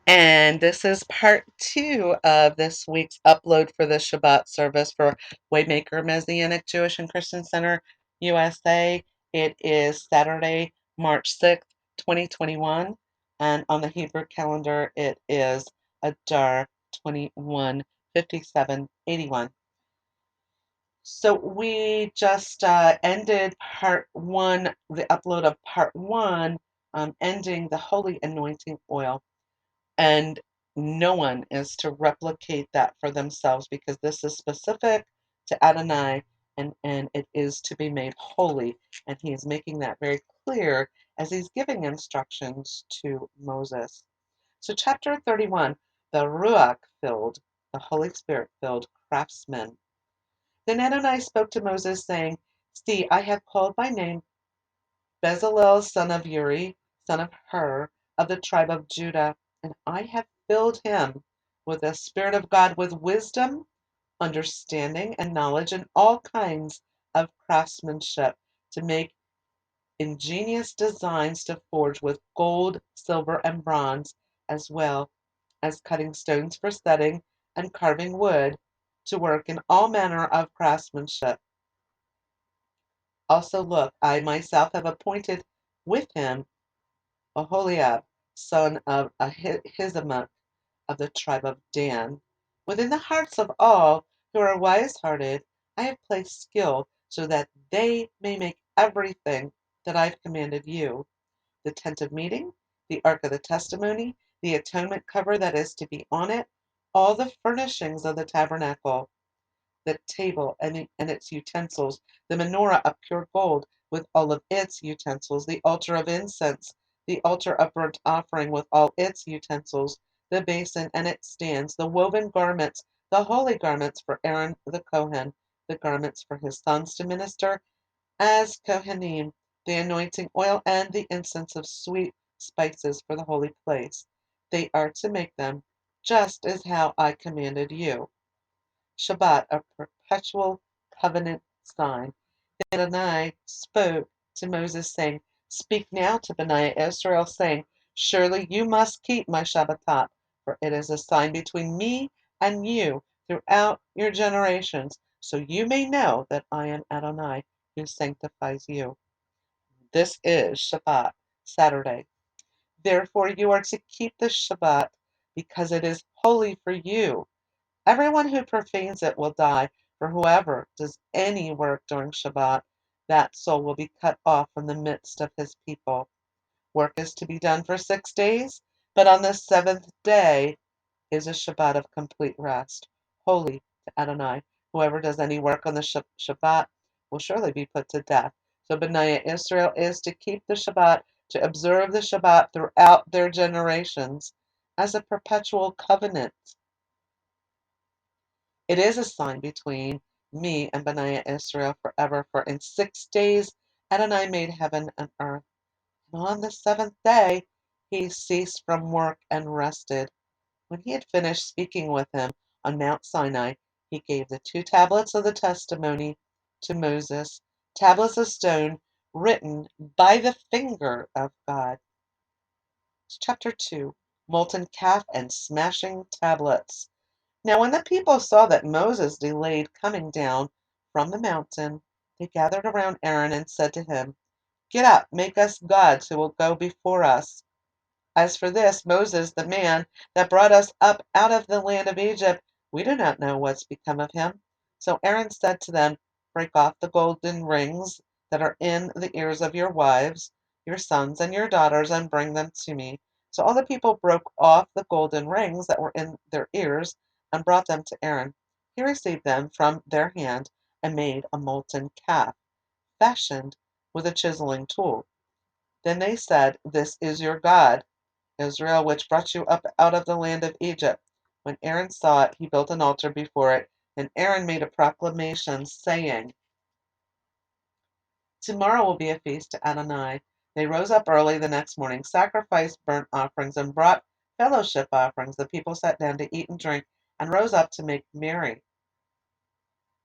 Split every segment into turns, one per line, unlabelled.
And this is part 2 of this week's upload for the Shabbat service for Waymaker Messianic Jewish and Christian Center USA. It is Saturday, March 6th, 2021, and on the Hebrew calendar it is Adar 21/57/81. So we just ended part 1, the upload of part 1, ending the holy anointing oil. And no one is to replicate that for themselves because this is specific to Adonai, and it is to be made holy. And he is making that very clear as he's giving instructions to Moses. So, chapter 31, the Ruach filled, the Holy Spirit filled craftsmen. Then Adonai spoke to Moses, saying, See, I have called by name Bezalel son of Uri, son of Hur, of the tribe of Judah, and I have filled him with the Spirit of God, with wisdom, understanding, and knowledge, and all kinds of craftsmanship, to make ingenious designs, to forge with gold, silver, and bronze, as well as cutting stones for setting and carving wood, to work in all manner of craftsmanship. Also look, I myself have appointed with him Oholiab, son of Ahisamach, of the tribe of Dan. Within the hearts of all who are wise-hearted I have placed skill, so that they may make everything that I have commanded you: the tent of meeting, the ark of the testimony, the atonement cover that is to be on it, all the furnishings of the tabernacle, the table and its utensils, the menorah of pure gold with all of its utensils, the altar of incense, the altar of burnt offering with all its utensils, the basin and its stands, the woven garments, the holy garments for Aaron the Kohen, the garments for his sons to minister as Kohanim, the anointing oil and the incense of sweet spices for the holy place. They are to make them just as how I commanded you. Shabbat, a perpetual covenant sign. Then Adonai spoke to Moses, saying, Speak now to Bnei Israel, saying, Surely you must keep my Shabbatot, for it is a sign between me and you throughout your generations, so you may know that I am Adonai, who sanctifies you. This is Shabbat, Saturday. Therefore you are to keep the Shabbat, because it is holy for you. Everyone who profanes it will die, for whoever does any work during Shabbat, that soul will be cut off from the midst of his people. Work is to be done for 6 days, but on the seventh day is a Shabbat of complete rest, holy to Adonai. Whoever does any work on the Shabbat will surely be put to death. So Bnei Israel is to keep the Shabbat, to observe the Shabbat throughout their generations as a perpetual covenant. It is a sign between me and Bnei Israel forever, for in 6 days Adonai made heaven and earth, and on the seventh day he ceased from work and rested. When he had finished speaking with him on Mount Sinai, he gave the 2 tablets of the testimony to Moses, tablets of stone written by the finger of God. Chapter 2, Molten Calf and Smashing Tablets. Now when the people saw that Moses delayed coming down from the mountain, they gathered around Aaron and said to him, Get up, make us gods who will go before us. As for this Moses, the man that brought us up out of the land of Egypt, we do not know what's become of him. So Aaron said to them, Break off the golden rings that are in the ears of your wives, your sons, and your daughters, and bring them to me. So all the people broke off the golden rings that were in their ears and brought them to Aaron. He received them from their hand and made a molten calf, fashioned with a chiseling tool. Then they said, This is your God, Israel, which brought you up out of the land of Egypt. When Aaron saw it, he built an altar before it. And Aaron made a proclamation, saying, Tomorrow will be a feast to Adonai. They rose up early the next morning, sacrificed burnt offerings, and brought fellowship offerings. The people sat down to eat and drink, and rose up to make merry.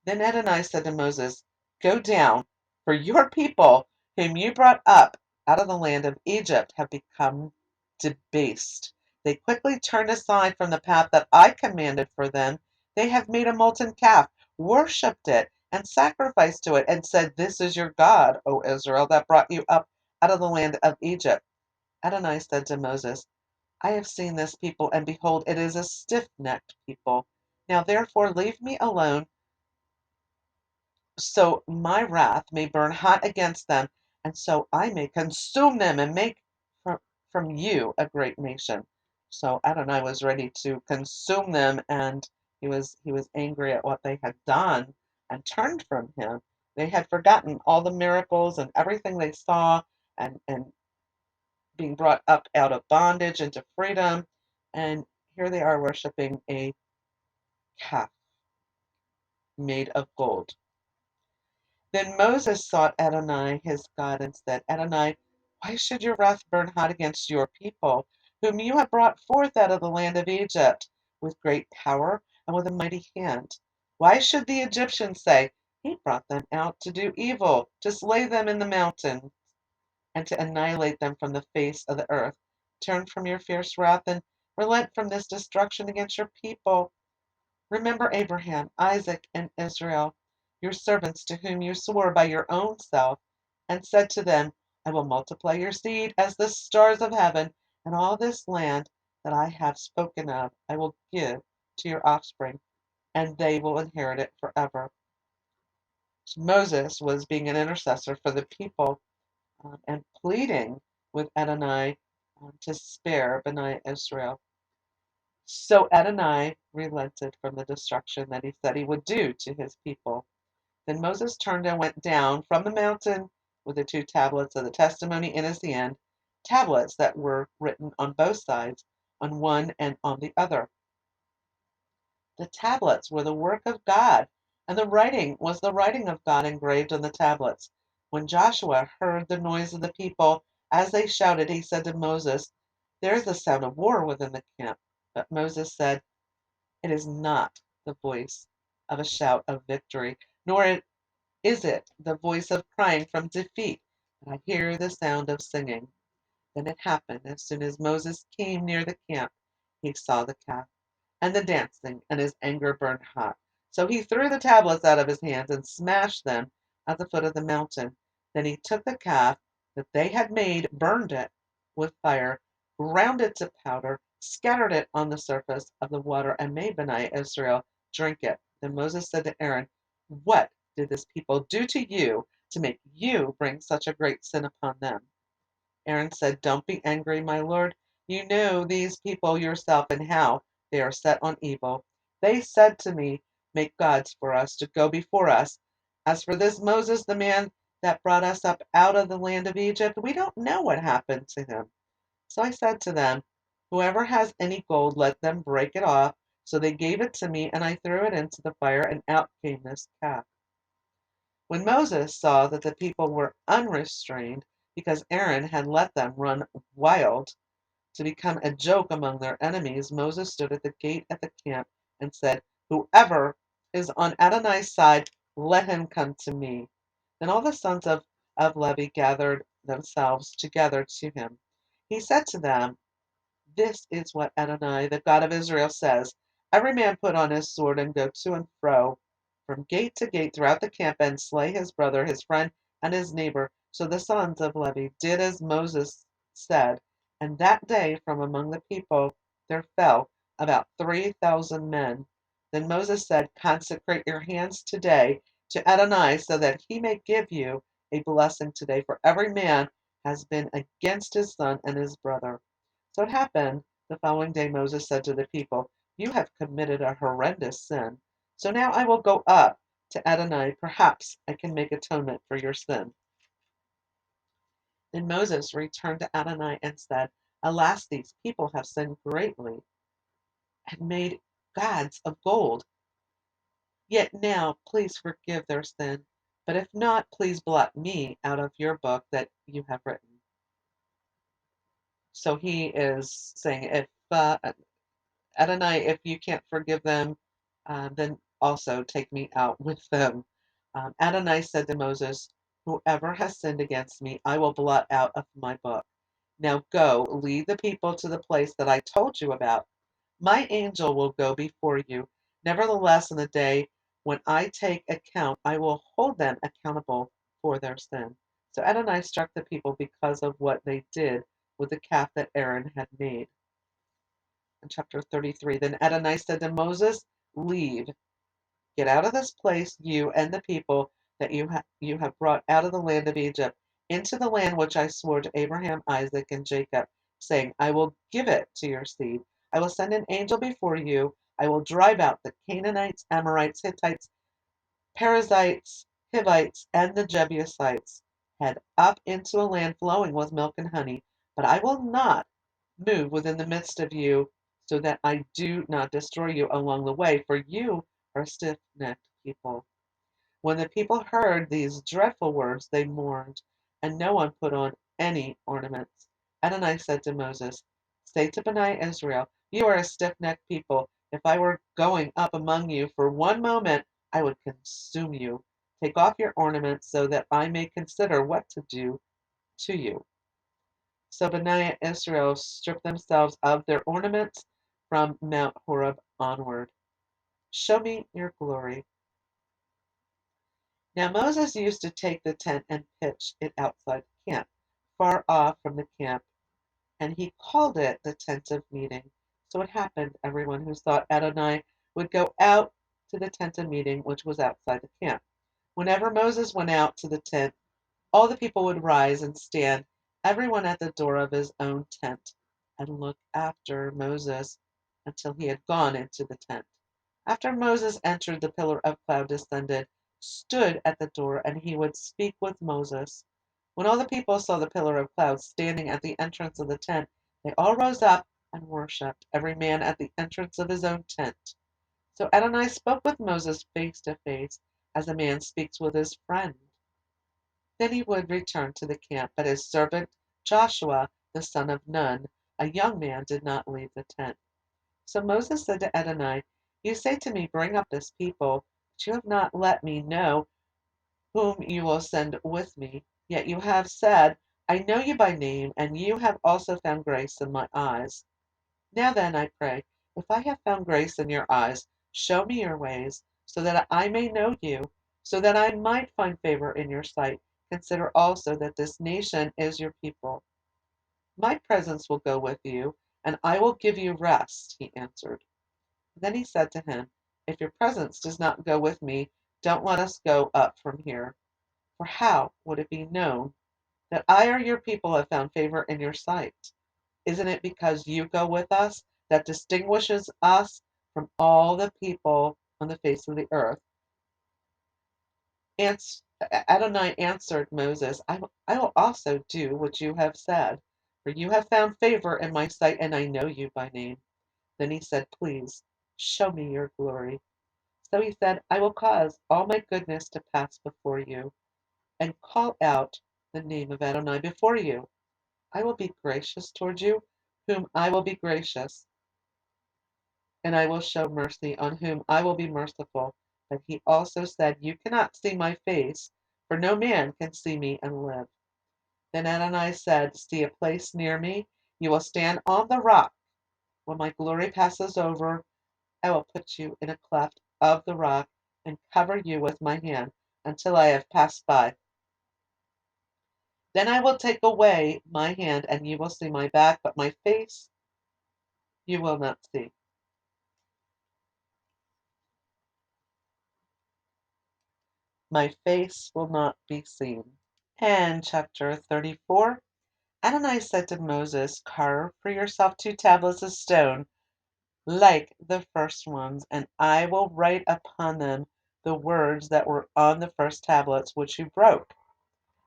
Then Adonai said to Moses, Go down, for your people, whom you brought up out of the land of Egypt, have become debased. They quickly turned aside from the path that I commanded for them. They have made a molten calf, worshipped it, and sacrificed to it, and said, 'This is your God, O Israel, that brought you up out of the land of Egypt.' Adonai said to Moses, 'I have seen this people, and behold, it is a stiff-necked people. Now therefore leave me alone, so my wrath may burn hot against them, and so I may consume them and make from you a great nation.' So Adonai was ready to consume them, and he was angry at what they had done and turned from him. They had forgotten all the miracles and everything they saw, and being brought up out of bondage into freedom, and here they are worshiping a calf made of gold. Then Moses sought Adonai his God and said, 'Adonai, why should your wrath burn hot against your people, whom you have brought forth out of the land of Egypt with great power and with a mighty hand? Why should the Egyptians say, He brought them out to do evil, to slay them in the mountains, and to annihilate them from the face of the earth? Turn from your fierce wrath and relent from this destruction against your people. Remember Abraham, Isaac, and Israel, your servants, to whom you swore by your own self, and said to them, I will multiply your seed as the stars of heaven, and all this land that I have spoken of I will give to your offspring, and they will inherit it forever.'" So Moses was being an intercessor for the people, and pleading with Adonai to spare Bnei Israel. So Adonai relented from the destruction that he said he would do to his people. Then Moses turned and went down from the mountain with the two tablets of the testimony in his hand, tablets that were written on both sides, on one and on the other. The tablets were the work of God, and the writing was the writing of God engraved on the tablets. When Joshua heard the noise of the people as they shouted, he said to Moses, "There is the sound of war within the camp." But Moses said, "It is not the voice of a shout of victory, nor is it the voice of crying from defeat, but I hear the sound of singing." Then it happened, as soon as Moses came near the camp, he saw the calf and the dancing, and his anger burned hot. So he threw the tablets out of his hands and smashed them at the foot of the mountain. Then he took the calf that they had made, burned it with fire, ground it to powder, scattered it on the surface of the water, and made Bnei Israel drink it. Then Moses said to Aaron, "What did this people do to you to make you bring such a great sin upon them?" Aaron said, "Don't be angry, my lord. You know these people yourself and how they are set on evil. They said to me, 'Make gods for us to go before us.' As for this Moses, the man that brought us up out of the land of Egypt, we don't know what happened to him." So I said to them, "Whoever has any gold, let them break it off." So they gave it to me, and I threw it into the fire, and out came this calf. When Moses saw that the people were unrestrained, because Aaron had let them run wild to become a joke among their enemies, Moses stood at the gate at the camp and said, "Whoever is on Adonai's side, let him come to me." Then all the sons of Levi gathered themselves together to him. He said to them, "This is what Adonai, the God of Israel, says: Every man put on his sword and go to and fro from gate to gate throughout the camp, and slay his brother, his friend, and his neighbor." So the sons of Levi did as Moses said, and that day from among the people there fell about 3,000 men. Then Moses said, "Consecrate your hands today to Adonai, so that he may give you a blessing today, for every man has been against his son and his brother." So it happened the following day, Moses said to the people, "You have committed a horrendous sin. So now I will go up to Adonai. Perhaps I can make atonement for your sin." Then Moses returned to Adonai and said, "Alas, these people have sinned greatly and made gods of gold. Yet now please forgive their sin. But if not, please blot me out of your book that you have written." So he is saying, if Adonai, if you can't forgive them, then also take me out with them. Adonai said to Moses, "Whoever has sinned against me, I will blot out of my book." Now go, lead the people to the place that I told you about. My angel will go before you. Nevertheless, in the day when I take account, I will hold them accountable for their sin." So Adonai struck the people because of what they did with the calf that Aaron had made. In chapter 33, then Adonai said to Moses, "Leave, get out of this place, you and the people that you have brought out of the land of Egypt, into the land which I swore to Abraham, Isaac, and Jacob, saying, I will give it to your seed. I will send an angel before you. I will drive out the Canaanites, Amorites, Hittites, Perizzites, Hivites, and the Jebusites. Head up into a land flowing with milk and honey, but I will not move within the midst of you, so that I do not destroy you along the way, for you are a stiff-necked people." When the people heard these dreadful words, they mourned, and no one put on any ornaments. Adonai said to Moses, "Say to Bnei Israel, you are a stiff-necked people. If I were going up among you for one moment, I would consume you. Take off your ornaments so that I may consider what to do to you." So Bnei Israel stripped themselves of their ornaments from Mount Horeb onward. Show me your glory. Now Moses used to take the tent and pitch it outside the camp, far off from the camp, and he called it the tent of meeting. So it happened, everyone who thought Adonai would go out to the tent of meeting, which was outside the camp. Whenever Moses went out to the tent, all the people would rise and stand, everyone at the door of his own tent, and look after Moses until he had gone into the tent. After Moses entered, the pillar of cloud descended, stood at the door, and he would speak with Moses. When all the people saw the pillar of cloud standing at the entrance of the tent, they all rose up and worshipped, every man at the entrance of his own tent. So Adonai spoke with Moses face to face, as a man speaks with his friend. Then he would return to the camp, but his servant Joshua, the son of Nun, a young man, did not leave the tent. So Moses said to Adonai, "You say to me, bring up this people, but you have not let me know whom you will send with me. Yet you have said, I know you by name, and you have also found grace in my eyes. Now then, I pray, if I have found grace in your eyes, show me your ways, so that I may know you, so that I might find favor in your sight. Consider also that this nation is your people. My presence will go with you, and I will give you rest," he answered. Then he said to him, "If your presence does not go with me, don't let us go up from here. For how would it be known that I or your people have found favor in your sight? Isn't it because you go with us that distinguishes us from all the people on the face of the earth?" Adonai answered Moses, I will also do what you have said, for you have found favor in my sight, and I know you by name. Then he said, "Please, show me your glory." So he said, "I will cause all my goodness to pass before you, and call out the name of Adonai before you. I will be gracious toward you, whom I will be gracious, and I will show mercy on whom I will be merciful." But he also said, "You cannot see my face, for no man can see me and live." Then Adonai said, "See a place near me. You will stand on the rock. When my glory passes over, I will put you in a cleft of the rock and cover you with my hand until I have passed by. Then I will take away my hand, and you will see my back, but my face you will not see." My face will not be seen. And chapter 34. Adonai said to Moses, "Carve for yourself 2 tablets of stone like the first ones, and I will write upon them the words that were on the first tablets which you broke.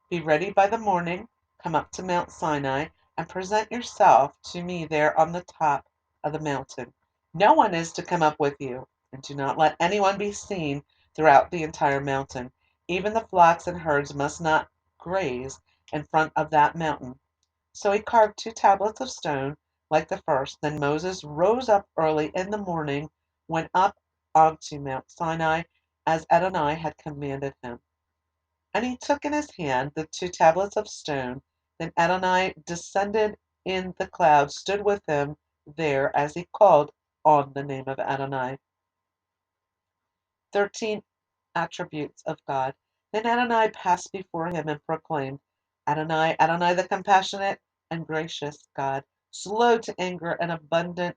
Be ready by the morning, come up to Mount Sinai, and present yourself to me there on the top of the mountain. No one is to come up with you, and do not let anyone be seen throughout the entire mountain. Even the flocks and herds must not graze in front of that mountain." So he carved 2 tablets of stone like the first. Then Moses rose up early in the morning, went up onto Mount Sinai as Adonai had commanded him. And he took in his hand the 2 tablets of stone Then Adonai descended in the cloud, stood with him there as he called on the name of Adonai. 13 attributes of God. Then Adonai passed before him and proclaimed, Adonai, Adonai, the compassionate and gracious God, slow to anger and abundant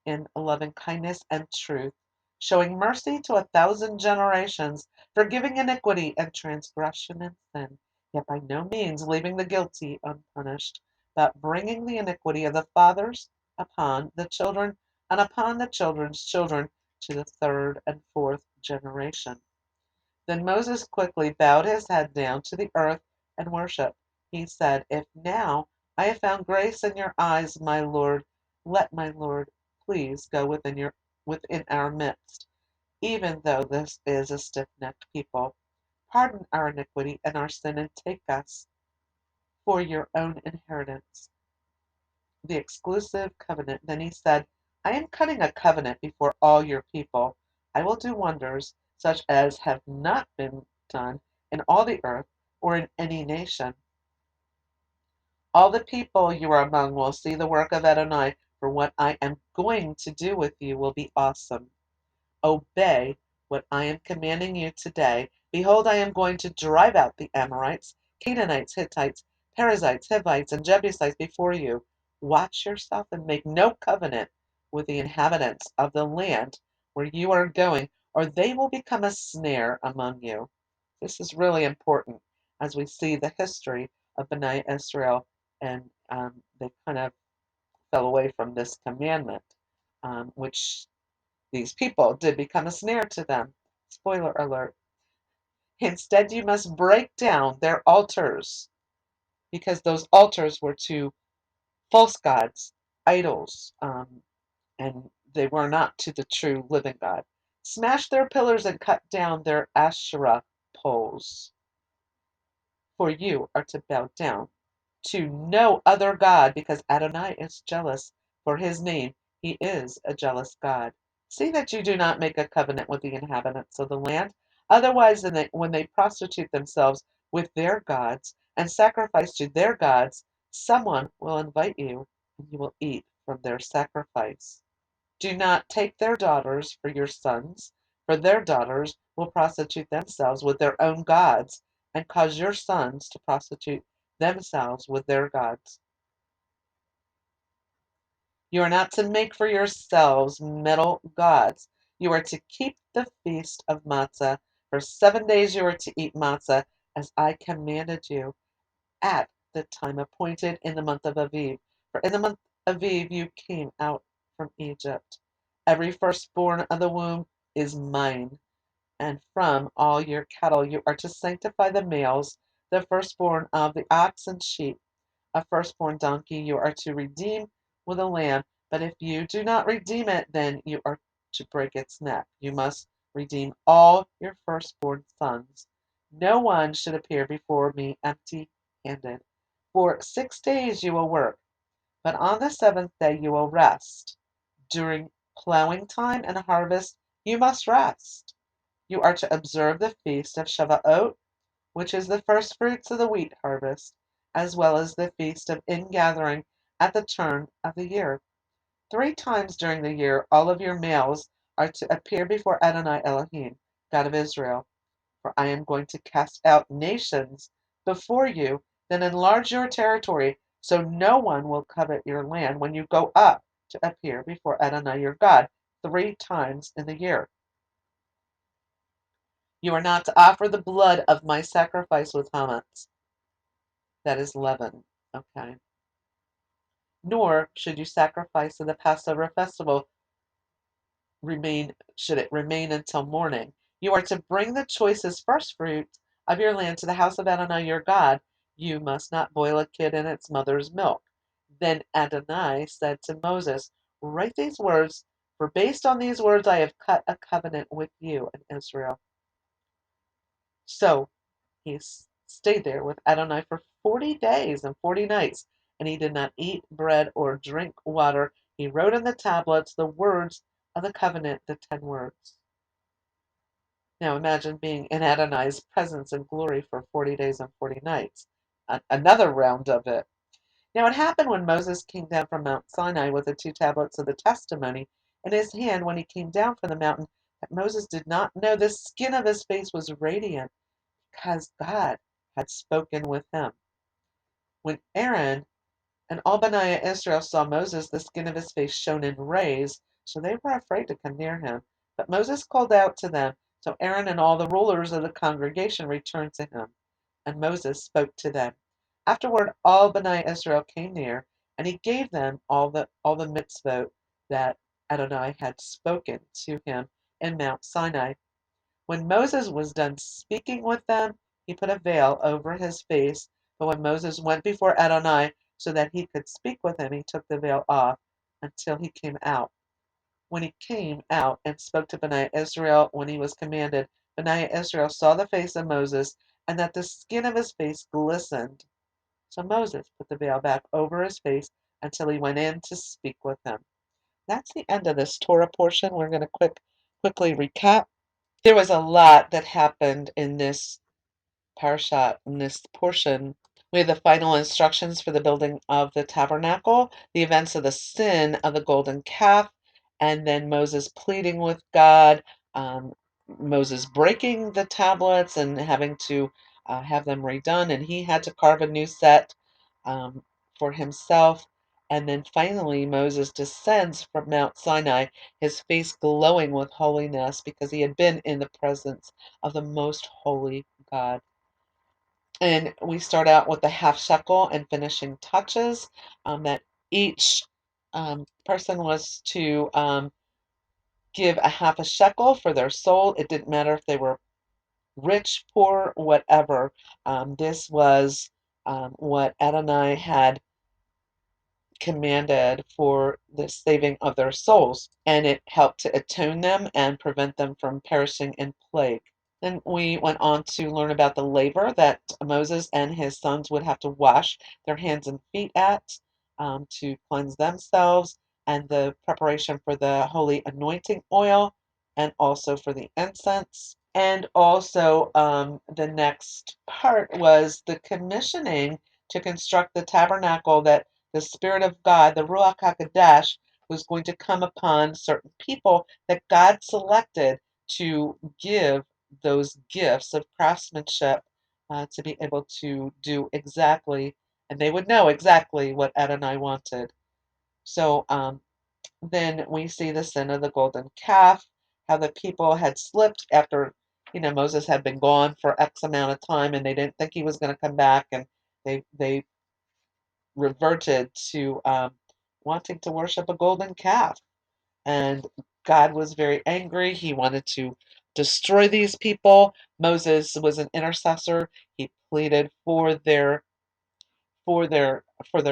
in loving kindness and truth, showing mercy to 1,000 generations, forgiving iniquity and transgression and sin, yet by no means leaving the guilty unpunished, but bringing the iniquity of the fathers upon the children and upon the children's children to the third and fourth generation. Then Moses quickly bowed his head down to the earth and worshipped. He said, If now I have found grace in your eyes, my Lord, let my Lord please go within our midst, even though this is a stiff-necked people. Pardon our iniquity and our sin, and take us for your own inheritance. The exclusive covenant. Then he said, I am cutting a covenant before all your people. I will do wonders such as have not been done in all the earth or in any nation. All the people you are among will see the work of Adonai, for what I am going to do with you will be awesome. Obey what I am commanding you today. Behold, I am going to drive out the Amorites, Canaanites, Hittites, Perizzites, Hivites, and Jebusites before you. Watch yourself and make no covenant with the inhabitants of the land where you are going, or they will become a snare among you. This is really important as we see the history of Bnei Israel, and they kind of fell away from this commandment, which these people did become a snare to them. Spoiler alert. Instead, you must break down their altars, because those altars were to false gods, idols, and they were not to the true living God. Smash their pillars and cut down their Asherah poles, for you are to bow down to no other God, because Adonai is jealous for his name. He is a jealous God. See that you do not make a covenant with the inhabitants of the land. Otherwise, when they prostitute themselves with their gods and sacrifice to their gods, someone will invite you, and you will eat from their sacrifice. Do not take their daughters for your sons, for their daughters will prostitute themselves with their own gods, and cause your sons to prostitute themselves with their gods. You are not to make for yourselves metal gods. You are to keep the feast of matzah. For 7 days you are to eat matzah, as I commanded you, at the time appointed in the month of Aviv. For in the month of Aviv you came out from Egypt. Every firstborn of the womb is mine, and from all your cattle you are to sanctify the males, the firstborn of the ox and sheep. A firstborn donkey you are to redeem with a lamb, but if you do not redeem it, then you are to break its neck. You must redeem all your firstborn sons. No one should appear before me empty-handed. For 6 days you will work, but on the seventh day you will rest. During plowing time and harvest you must rest. You are to observe the feast of Shavuot, which is the first fruits of the wheat harvest, as well as the feast of ingathering at the turn of the year. 3 times during the year all of your males are to appear before Adonai Elohim, God of Israel. For I am going to cast out nations before you, then enlarge your territory, so no one will covet your land when you go up to appear before Adonai your God 3 times in the year. You are not to offer the blood of my sacrifice with chametz, that is leaven. Okay. Nor should you sacrifice in the Passover festival should it remain until morning. You are to bring the choicest first fruits of your land to the house of Adonai your God. You must not boil a kid in its mother's milk. Then Adonai said to Moses, Write these words, for based on these words I have cut a covenant with you and Israel. So he stayed there with Adonai for 40 days and 40 nights, and he did not eat bread or drink water. He wrote on the tablets the words of the covenant, the 10 words. Now imagine being in Adonai's presence and glory for 40 days and 40 nights. another round of it. Now it happened when Moses came down from Mount Sinai with the 2 tablets of the testimony in his hand when he came down from the mountain that Moses did not know the skin of his face was radiant because God had spoken with him. When Aaron and all Bani Israel saw Moses, the skin of his face shone and raised, so they were afraid to come near him. But Moses called out to them. So Aaron and all the rulers of the congregation returned to him, and Moses spoke to them. Afterward, all Bani Israel came near, and he gave them all the mitzvot that Adonai had spoken to him in Mount Sinai. When Moses was done speaking with them, he put a veil over his face. But when Moses went before Adonai so that he could speak with him, he took the veil off until he came out. When he came out and spoke to Bani Israel when he was commanded, Bani Israel saw the face of Moses and that the skin of his face glistened. So Moses put the veil back over his face until he went in to speak with him. That's the end of this Torah portion. We're going to quickly recap. There was a lot that happened in this Parashat, in this portion. We have the final instructions for the building of the tabernacle, the events of the sin of the golden calf, and then Moses pleading with God, um, Moses breaking the tablets and having to have them redone, and he had to carve a new set for himself. And then finally, Moses descends from Mount Sinai, his face glowing with holiness because he had been in the presence of the most holy God. And we start out with the half shekel and finishing touches, that each person was to give a half a shekel for their soul. It didn't matter if they were rich, poor, whatever. This was what Adonai had commanded for the saving of their souls, and it helped to atone them and prevent them from perishing in plague. Then we went on to learn about the laver that Moses and his sons would have to wash their hands and feet at, to cleanse themselves, and the preparation for the holy anointing oil, and also for the incense. And also, the next part was the commissioning to construct the tabernacle that the Spirit of God, the Ruach HaKodesh, was going to come upon certain people that God selected to give those gifts of craftsmanship, to be able to do exactly, and they would know exactly what Adonai wanted. So then we see the sin of the golden calf, how the people had slipped after, Moses had been gone for X amount of time, and they didn't think he was going to come back, and they reverted to wanting to worship a golden calf. And God was very angry. He wanted to destroy these people. Moses was an intercessor. He pleaded for their for their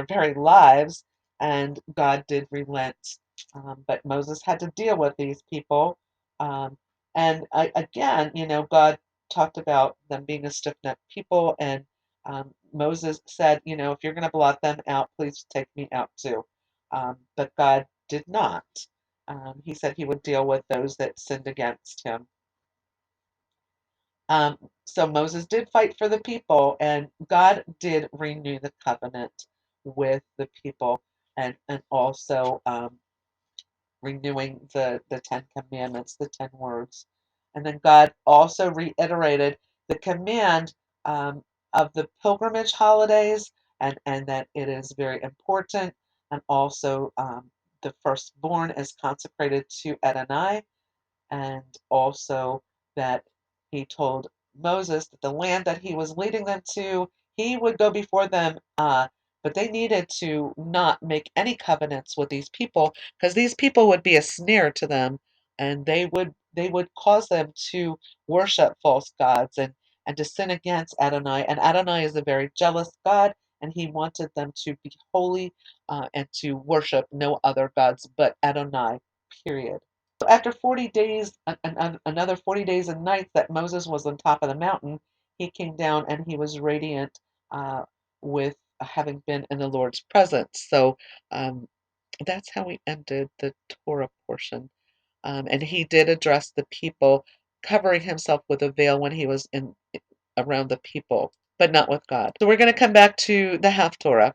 very lives, and God did relent. But Moses had to deal with these people, um, and again, God talked about them being a stiff-necked people, and Moses said, if you're going to blot them out, please take me out too. But God did not. He said he would deal with those that sinned against him. So Moses did fight for the people, and God did renew the covenant with the people, and also renewing the Ten Commandments, the 10 words. And then God also reiterated the command of the pilgrimage holidays, and that it is very important, and also the firstborn is consecrated to Adonai, and also that he told Moses that the land that he was leading them to, he would go before them, but they needed to not make any covenants with these people because these people would be a snare to them, and they would cause them to worship false gods and to sin against Adonai. And Adonai is a very jealous God, and he wanted them to be holy, and to worship no other gods but Adonai. Period. So after 40 days, another 40 days and nights that Moses was on top of the mountain, he came down and he was radiant, with having been in the Lord's presence. So that's how we ended the Torah portion. And he did address the people, covering himself with a veil when he was in around the people. but not with God. So we're going to come back to the Haftorah.